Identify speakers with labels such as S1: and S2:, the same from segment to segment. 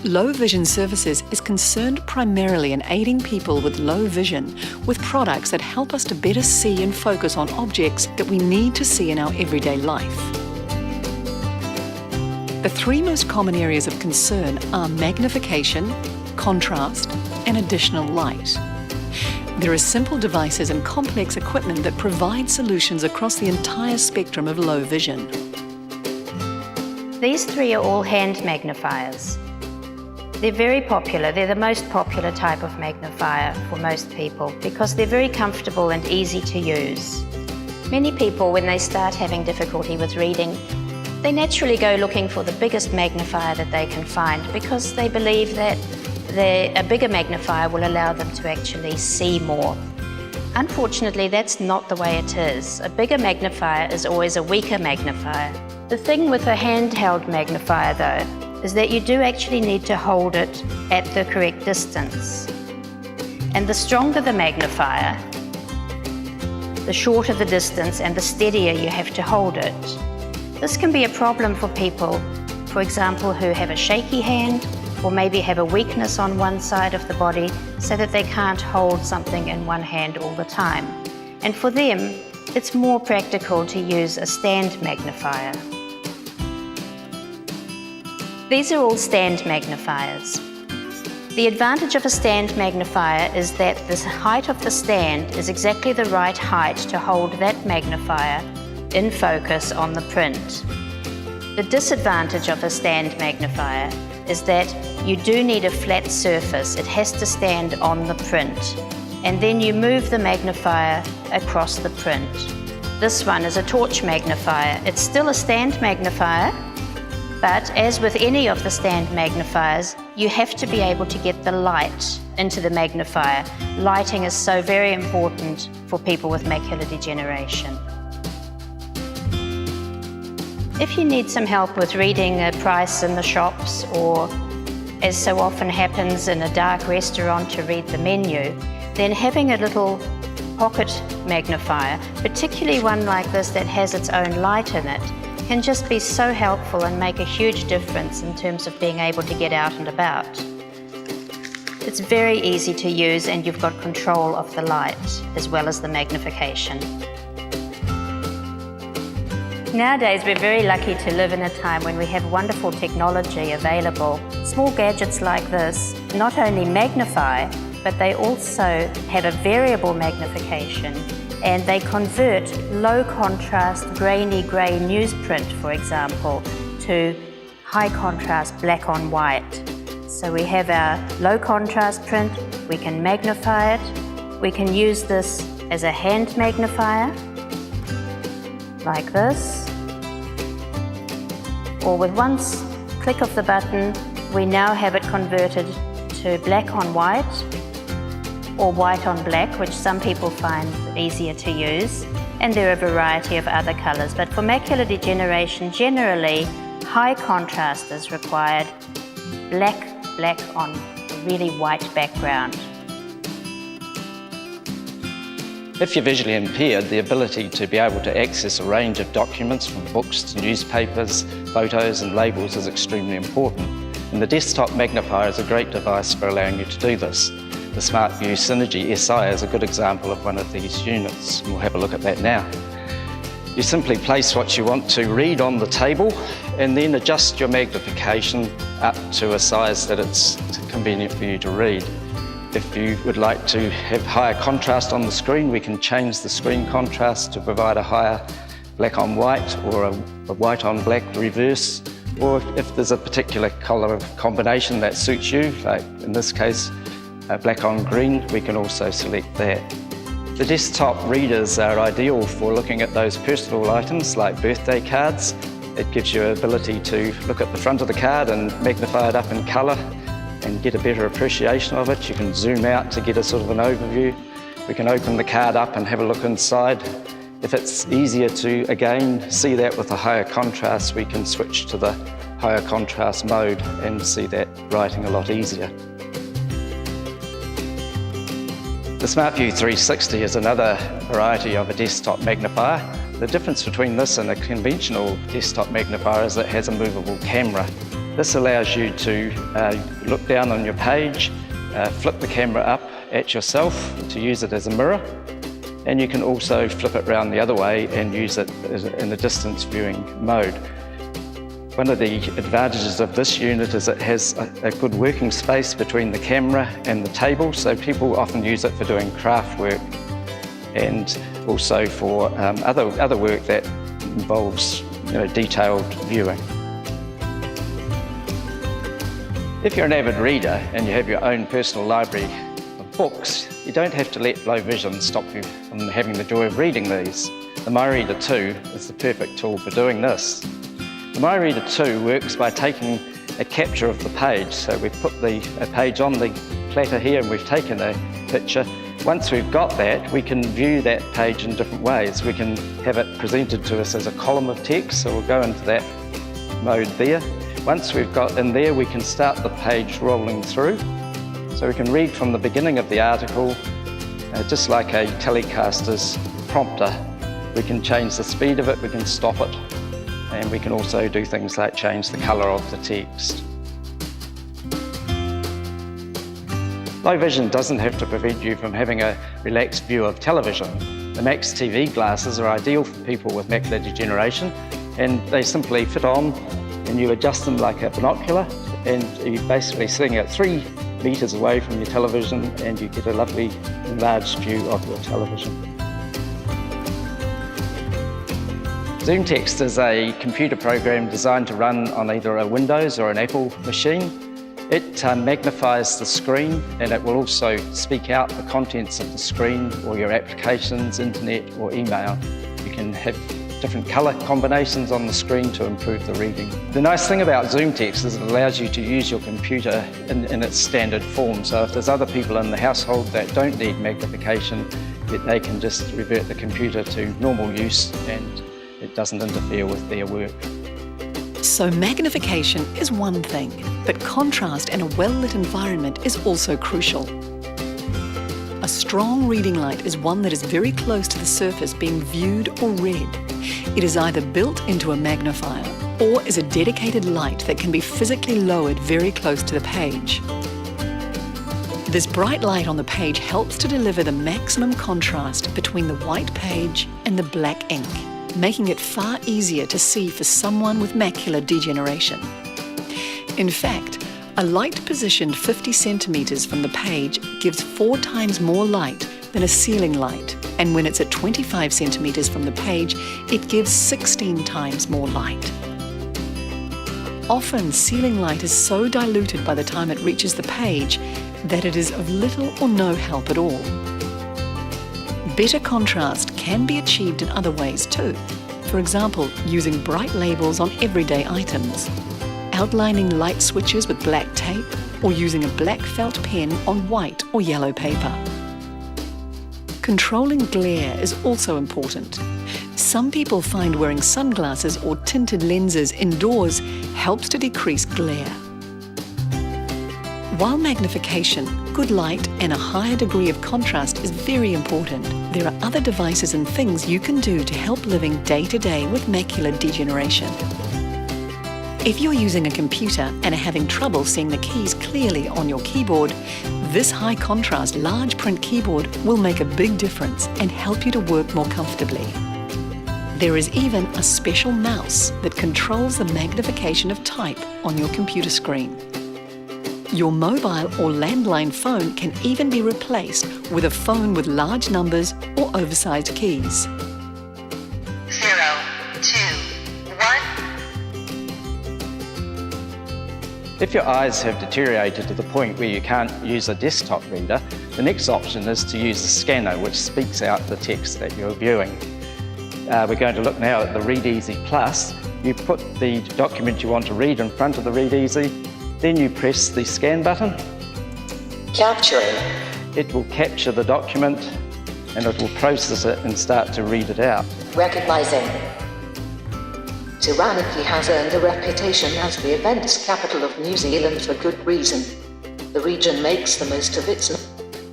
S1: Low Vision Services is concerned primarily in aiding people with low vision with products that help us to better see and focus on objects that we need to see in our everyday life. The three most common areas of concern are magnification, contrast, and additional light. There are simple devices and complex equipment that provide solutions across the entire spectrum of low vision.
S2: These three are all hand magnifiers. They're very popular. They're the most popular type of magnifier for most people because they're very comfortable and easy to use. Many people, when they start having difficulty with reading, they naturally go looking for the biggest magnifier that they can find because they believe that a bigger magnifier will allow them to actually see more. Unfortunately, that's not the way it is. A bigger magnifier is always a weaker magnifier. The thing with a handheld magnifier, though, is that you do actually need to hold it at the correct distance. And the stronger the magnifier, the shorter the distance and the steadier you have to hold it. This can be a problem for people, for example, who have a shaky hand or maybe have a weakness on one side of the body so that they can't hold something in one hand all the time. And for them, it's more practical to use a stand magnifier. These are all stand magnifiers. The advantage of a stand magnifier is that the height of the stand is exactly the right height to hold that magnifier in focus on the print. The disadvantage of a stand magnifier is that you do need a flat surface. It has to stand on the print. And then you move the magnifier across the print. This one is a torch magnifier. It's still a stand magnifier, but as with any of the stand magnifiers, you have to be able to get the light into the magnifier. Lighting is so very important for people with macular degeneration. If you need some help with reading a price in the shops, or as so often happens in a dark restaurant to read the menu, then having a little pocket magnifier, particularly one like this that has its own light in it, can just be so helpful and make a huge difference in terms of being able to get out and about. It's very easy to use and you've got control of the light as well as the magnification. Nowadays, we're very lucky to live in a time when we have wonderful technology available. Small gadgets like this not only magnify, but they also have a variable magnification, and they convert low contrast, grainy grey newsprint, for example, to high contrast black on white. So we have our low contrast print, we can magnify it, we can use this as a hand magnifier, like this, or with one click of the button we now have it converted to black on white or white on black, which some people find easier to use, and there are a variety of other colours, but for macular degeneration generally high contrast is required, black on a really white background.
S3: If you're visually impaired, the ability to be able to access a range of documents from books to newspapers, photos and labels is extremely important. And the desktop magnifier is a great device for allowing you to do this. The SmartView Synergy SI is a good example of one of these units, and we'll have a look at that now. You simply place what you want to read on the table and then adjust your magnification up to a size that it's convenient for you to read. If you would like to have higher contrast on the screen, we can change the screen contrast to provide a higher black on white or a white on black reverse, or if there's a particular colour combination that suits you, like in this case black on green, we can also select that. The desktop readers are ideal for looking at those personal items like birthday cards. It gives you an ability to look at the front of the card and magnify it up in colour and get a better appreciation of it. You can zoom out to get a sort of an overview. We can open the card up and have a look inside. If it's easier to, again, see that with a higher contrast, we can switch to the higher contrast mode and see that writing a lot easier. The SmartView 360 is another variety of a desktop magnifier. The difference between this and a conventional desktop magnifier is that it has a movable camera. This allows you to look down on your page, flip the camera up at yourself to use it as a mirror, and you can also flip it around the other way and use it in a distance viewing mode. One of the advantages of this unit is it has a good working space between the camera and the table, so people often use it for doing craft work and also for other work that involves detailed viewing. If you're an avid reader and you have your own personal library of books, you don't have to let low vision stop you from having the joy of reading these. The MyReader 2 is the perfect tool for doing this. The MyReader 2 works by taking a capture of the page. So we've put a page on the platter here and we've taken a picture. Once we've got that, we can view that page in different ways. We can have it presented to us as a column of text, so we'll go into that mode there. Once we've got in there, we can start the page rolling through. So we can read from the beginning of the article, just like a telecaster's prompter. We can change the speed of it, we can stop it, and we can also do things like change the colour of the text. Low vision doesn't have to prevent you from having a relaxed view of television. The Max TV glasses are ideal for people with macular degeneration, and they simply fit on and you adjust them like a binocular, and you're basically sitting at 3 metres away from your television and you get a lovely enlarged view of your television. ZoomText is a computer program designed to run on either a Windows or an Apple machine. It magnifies the screen, and it will also speak out the contents of the screen or your applications, internet or email. You can have different colour combinations on the screen to improve the reading. The nice thing about ZoomText is it allows you to use your computer in its standard form. So if there's other people in the household that don't need magnification, they can just revert the computer to normal use and it doesn't interfere with their work.
S1: So magnification is one thing, but contrast and a well-lit environment is also crucial. A strong reading light is one that is very close to the surface being viewed or read. It is either built into a magnifier or is a dedicated light that can be physically lowered very close to the page. This bright light on the page helps to deliver the maximum contrast between the white page and the black ink, making it far easier to see for someone with macular degeneration. In fact, a light positioned 50 centimetres from the page gives 4 times more light than a ceiling light, and when it's at 25 centimetres from the page, it gives 16 times more light. Often, ceiling light is so diluted by the time it reaches the page that it is of little or no help at all. Better contrast can be achieved in other ways too. For example, using bright labels on everyday items, outlining light switches with black tape, or using a black felt pen on white or yellow paper. Controlling glare is also important. Some people find wearing sunglasses or tinted lenses indoors helps to decrease glare. While magnification, good light and a higher degree of contrast is very important, there are other devices and things you can do to help living day to day with macular degeneration. If you're using a computer and are having trouble seeing the keys clearly on your keyboard, this high contrast large print keyboard will make a big difference and help you to work more comfortably. There is even a special mouse that controls the magnification of type on your computer screen. Your mobile or landline phone can even be replaced with a phone with large numbers or oversized keys.
S4: 0, 2, 1.
S3: If your eyes have deteriorated to the point where you can't use a desktop reader, the next option is to use the scanner, which speaks out the text that you're viewing. We're going to look now at the Read Easy Plus. You put the document you want to read in front of the Read Easy, then you press the scan button.
S4: Capturing.
S3: It will capture the document and it will process it and start to read it out.
S4: Recognizing. Taranaki has earned a reputation as the events capital of New Zealand for good reason. The region makes the most of its...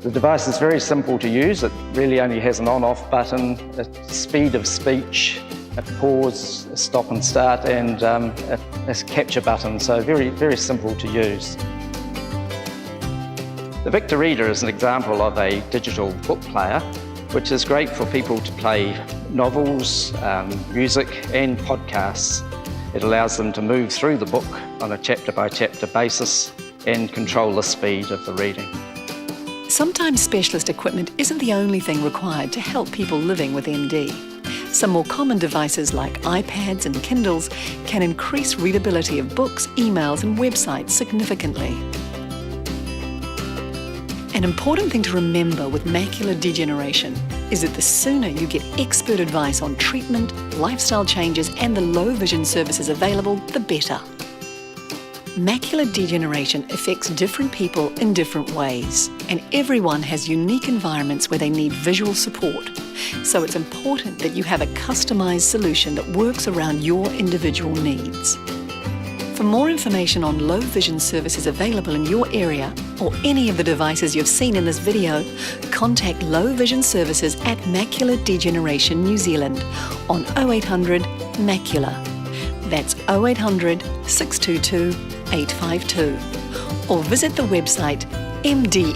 S3: The device is very simple to use. It really only has an on-off button, a speed of speech, a pause, a stop and start, and a capture button, so very, very simple to use. The Victor Reader is an example of a digital book player, which is great for people to play novels, music and podcasts. It allows them to move through the book on a chapter-by-chapter basis and control the speed of the reading.
S1: Sometimes specialist equipment isn't the only thing required to help people living with MD. Some more common devices like iPads and Kindles can increase readability of books, emails and websites significantly. An important thing to remember with macular degeneration is that the sooner you get expert advice on treatment, lifestyle changes and the low vision services available, the better. Macular degeneration affects different people in different ways, and everyone has unique environments where they need visual support. So it's important that you have a customised solution that works around your individual needs. For more information on low vision services available in your area or any of the devices you've seen in this video, contact Low Vision Services at Macular Degeneration New Zealand on 0800 Macula. That's 0800 622 852. Or visit the website mdnz.co.nz.